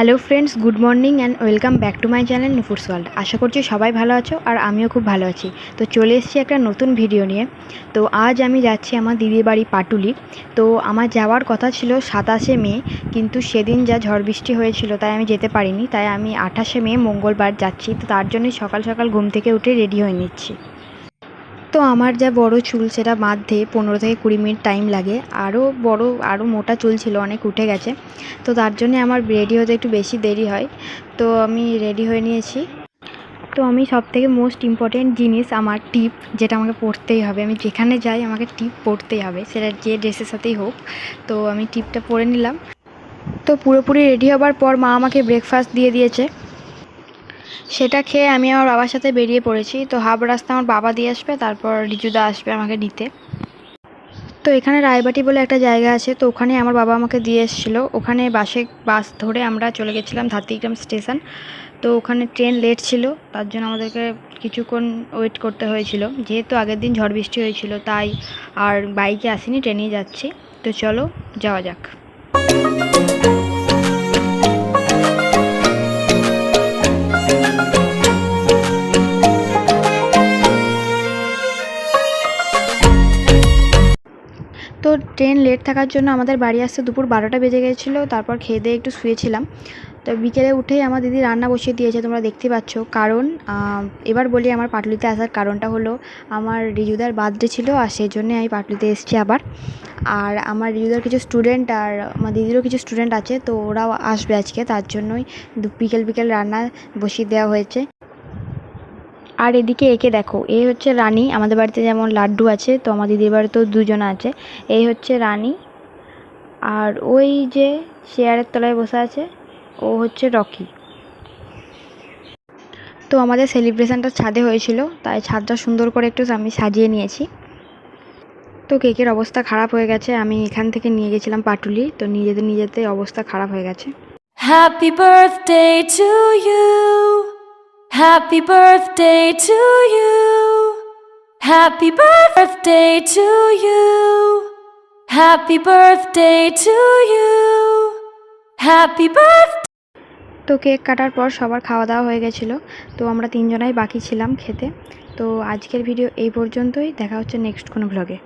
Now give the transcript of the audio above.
Hello friends, good morning and welcome back to my channel Nupur's world. আশা করছি সবাই ভালো আছো আর আমিও খুব ভালো আছি। তো চলে এসেছি একটা নতুন ভিডিও নিয়ে। তো আজ আমি যাচ্ছি আমার দিদির বাড়ি পাটুলি। তো আমার যাওয়ার কথা ছিল 27শে মে, কিন্তু সেদিন যা ঝড় বৃষ্টি হয়েছিল তাই আমি যেতে পারিনি। তাই আমি 28শে মে মঙ্গলবার যাচ্ছি। তো তার জন্যই সকাল সকাল ঘুম থেকে উঠে রেডি হয়ে নিচ্ছি। তো আমার যা বড় চুল সেটা বাঁধতে 15 থেকে 20 মিনিট টাইম লাগে। আরও মোটা চুল ছিল, অনেক উঠে গেছে। তো তার জন্যে আমার রেডি হতে একটু বেশি দেরি হয়। তো আমি রেডি হয়ে নিয়েছি। তো আমি সবথেকে মোস্ট ইম্পর্টেন্ট জিনিস আমার টিপ, যেটা আমাকে পরতেই হবে। আমি যেখানে যাই আমাকে টিপ পরতেই হবে, সেটা যে ড্রেসের সাথেই হোক। তো আমি টিপটা পরে নিলাম। তো পুরোপুরি রেডি হবার পর মা আমাকে ব্রেকফাস্ট দিয়ে দিয়েছে। সেটা খেয়ে আমি আমার বাবার সাথে বেরিয়ে পড়েছি। তো হাফ রাস্তা আমার বাবা দিয়ে আসবে, তারপর রিজুদা আসবে আমাকে নিতে। তো এখানে রায়বাটি বলে একটা জায়গা আছে, তো ওখানে আমার বাবা আমাকে দিয়ে এসেছিলো। ওখানে বাস ধরে আমরা চলে গেছিলাম ধাত্রীগ্রাম স্টেশন। তো ওখানে ট্রেন লেট ছিল, তার জন্য আমাদেরকে কিছুক্ষণ ওয়েট করতে হয়েছিল। যেহেতু আগের দিন ঝড় বৃষ্টি হয়েছিল তাই আর বাইকে আসিনি, ট্রেনেই যাচ্ছি। তো চলো যাওয়া যাক। তো ট্রেন লেট থাকার জন্য আমাদের বাড়ি আসতে দুপুর 12টা বেজে গেছিলো। তারপর খেয়ে দিয়ে একটু শুয়েছিলাম। তো বিকেলে উঠেই আমার দিদি রান্না বসিয়ে দিয়েছে, তোমরা দেখতে পাচ্ছ। কারণ এবার বলি আমার পাটুলিতে আসার কারণটা হলো আমার রিজুদার বার্থডে ছিল, আর সেই জন্যে আমি পাটুলিতে এসেছি আবার। আর আমার রিজুদার কিছু স্টুডেন্ট আর আমার দিদিরও কিছু স্টুডেন্ট আছে, তো ওরাও আসবে আজকে, তার জন্যই বিকেল রান্না বসিয়ে দেওয়া হয়েছে। আর এদিকে একে দেখো, এই হচ্ছে রানী। আমাদের বাড়িতে যেমন লাড্ডু আছে, তো আমার দিদির বাড়িতেও দুজন আছে। এই হচ্ছে রানী, আর ওই যে চেয়ারের তলায় বসে আছে ও হচ্ছে রকি। তো আমাদের সেলিব্রেশনটা ছাদে হয়েছিল, তাই ছাদটা সুন্দর করে একটু আমি সাজিয়ে নিয়েছি। তো কেকের অবস্থা খারাপ হয়ে গেছে, আমি এখান থেকে নিয়ে গেছিলাম পাটুলি, তো নিয়ে যেতে অবস্থা খারাপ হয়ে গেছে। Happy birthday to you. Happy birthday to you. Happy birthday to you. Happy birthday to you. Happy birthday. তো কেক কাটার পর সবার খাওয়া দাওয়া হয়ে গেছিলো। তো আমরা তিনজনাই বাকি ছিলাম খেতে। তো আজকের ভিডিও এই পর্যন্তই, দেখা হচ্ছে নেক্সট কোনো ব্লগে।